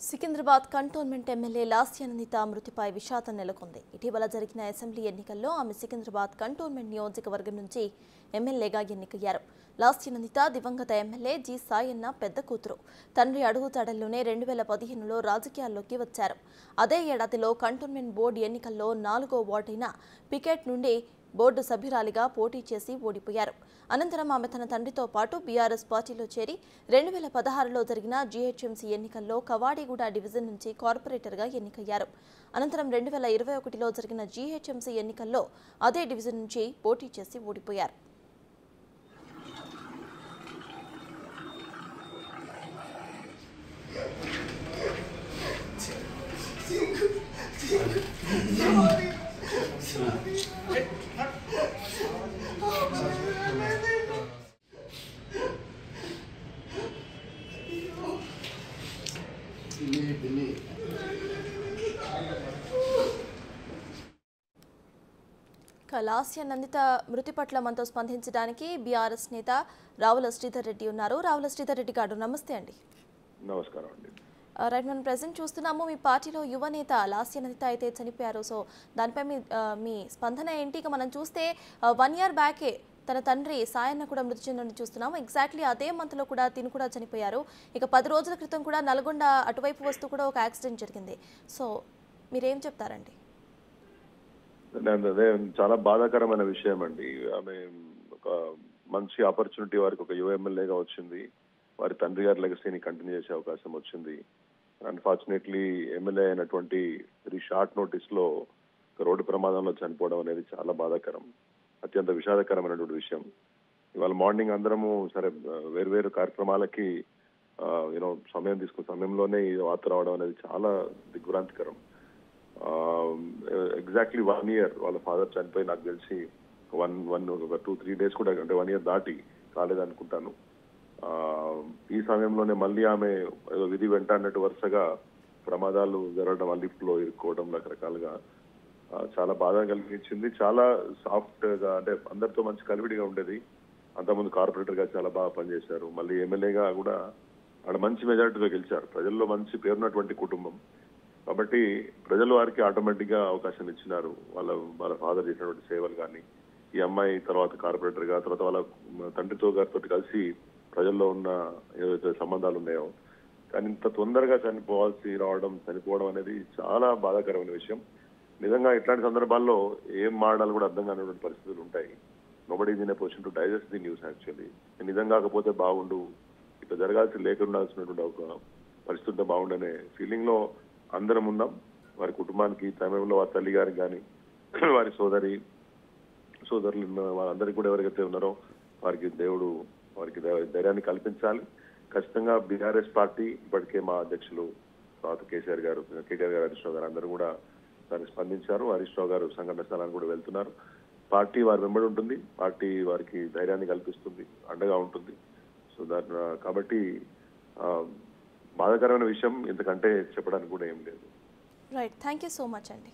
Secunderabad cantonment MLA Lasya Nanditha మృతిపై విషాదం నెలకొంది. ఇటీవల జరిగిన అసెంబ్లీ ఎన్నికల్లో ఆమె సికింద్రాబాద్ కంటోన్మెంట్ నియోజకవర్గం నుంచి ఎమ్మెల్యేగా ఎన్నికయ్యారు. లాస్యానందిత దివంగత ఎమ్మెల్యే జి సాయన్న పెద్ద కూతురు. తండ్రి అడుగుజాడల్లోనే 2015లో రాజకీయాల్లోకి వచ్చారు. అదే ఏడాదిలో కంటోన్మెంట్ బోర్డు ఎన్నికల్లో 4వ వార్డైన పికెట్ నుండి బోర్డు సభ్యురాలిగా పోటీ చేసి ఓడిపోయారు. అనంతరం ఆమె తన తండ్రితో పాటు బీఆర్ఎస్ పార్టీలో చేరి 2016లో జరిగిన జీహెచ్ఎంసీ ఎన్నికల్లో కవాడిగూడ డివిజన్ నుంచి కార్పొరేటర్గా ఎన్నికయ్యారు. అనంతరం 2021లో జరిగిన జీహెచ్ఎంసీ ఎన్నికల్లో అదే డివిజన్ నుంచి పోటీ చేసి ఓడిపోయారు. లాస్యానందిత మృతి పట్ల మనతో స్పందించడానికి బీఆర్ఎస్ నేత రావుల శ్రీధర్ రెడ్డి ఉన్నారు. రావుల శ్రీధర్ రెడ్డి గారు నమస్తే అండి. నమస్కారం అండి. రైట్, మనం ప్రెసెంట్ చూస్తున్నాము మీ పార్టీలో యువ నేత లాస్యానందిత అయితే చనిపోయారు. సో దానిపై మీ స్పందన ఏంటి? ఇక మనం చూస్తే 1 year బ్యాకే తన తండ్రి సాయన్న కూడా మృతి చెందని చూస్తున్నాము. ఎగ్జాక్ట్లీ అదే మంత్లో కూడా తిను కూడా చనిపోయారు. ఇక 10 రోజుల క్రితం కూడా నల్గొండ అటువైపు వస్తూ కూడా ఒక యాక్సిడెంట్ జరిగింది. సో మీరేం చెప్తారండి? అదే చాలా బాధాకరమైన విషయం అండి. ఆమె ఒక మంచి ఆపర్చునిటీ వారికి ఒక యువ ఎమ్మెల్యేగా వచ్చింది. వారి తండ్రి గారి లెగసీని కంటిన్యూ చేసే అవకాశం వచ్చింది. అన్ఫార్చునేట్లీ ఎమ్మెల్యే అయినటువంటి వెరీ షార్ట్ నోటీస్ లో రోడ్డు ప్రమాదంలో చనిపోవడం అనేది చాలా బాధాకరం, అత్యంత విషాదకరమైనటువంటి విషయం. ఇవాళ మార్నింగ్ అందరము సరే వేరు కార్యక్రమాలకి సమయం తీసుకున్న సమయంలోనే ఈ వార్త రావడం అనేది చాలా దిగ్భ్రాంతికరం. ఎగ్జాక్ట్లీ 1 year వాళ్ళ ఫాదర్ చనిపోయి నాకు తెలిసి 2-3 days కూడా, అంటే 1 year దాటి కాలేదనుకుంటాను. ఈ సమయంలోనే మళ్ళీ ఆమె విధి వెంట అన్నట్టు వరుసగా ప్రమాదాలు జరగడం, లిఫ్ట్ లో ఇరుక్కోవడం, రకరకాలుగా చాలా బాధ కలిగించింది. చాలా సాఫ్ట్ గా, అంటే అందరితో మంచి కలివిడిగా ఉండేది. అంతకుముందు కార్పొరేటర్ గా చాలా బాగా పనిచేశారు. మళ్ళీ ఎమ్మెల్యేగా కూడా ఆడ మంచి మెజారిటీతో గెలిచారు. ప్రజల్లో మంచి పేరున్నటువంటి కుటుంబం కాబట్టి ప్రజలు వారికి ఆటోమేటిక్ గా అవకాశం ఇచ్చినారు. వాళ్ళ ఫాదర్ చేసినటువంటి సేవలు కానీ, ఈ అమ్మాయి తర్వాత కార్పొరేటర్ గా, తర్వాత వాళ్ళ తండ్రితో గారితో కలిసి ప్రజల్లో ఉన్న ఏవైతే సంబంధాలు ఉన్నాయో, కానీ ఇంత తొందరగా చనిపోవడం అనేది చాలా బాధాకరమైన విషయం. నిజంగా ఇట్లాంటి సందర్భాల్లో ఏం మాట్లాడాలి కూడా అర్థం కానిటువంటి పరిస్థితులు ఉంటాయి. Nobody is in a position to digest the news. Actually నిజంగా కాకపోతే బాగుండు, ఇట్లా లేకుండాల్సినటువంటి ఒక పరిస్థితి బాగుండనే ఫీలింగ్ లో అందరం ఉన్నాం. వారి కుటుంబానికి, సమయంలో వారి తల్లి గారికి కానీ, వారి సోదరులు వాళ్ళందరికీ కూడా ఎవరికైతే ఉన్నారో వారికి దేవుడు వారికి ధైర్యాన్ని కల్పించాలి. ఖచ్చితంగా బీఆర్ఎస్ పార్టీ ఇప్పటికే మా అధ్యక్షులు తర్వాత కేటీఆర్ గారు, హరీష్ రావు గారు అందరూ కూడా దాన్ని స్పందించారు. హరీష్ రావు గారు సంఘటన స్థలానికి కూడా వెళ్తున్నారు. పార్టీ వారి వెంబడి ఉంటుంది, పార్టీ వారికి ధైర్యాన్ని కల్పిస్తుంది, అండగా ఉంటుంది. సో కాబట్టి బాధాకరమైన విషయం, ఇంతకంటే చెప్పడానికి కూడా ఏం లేదు. Right, thank you so much అండి.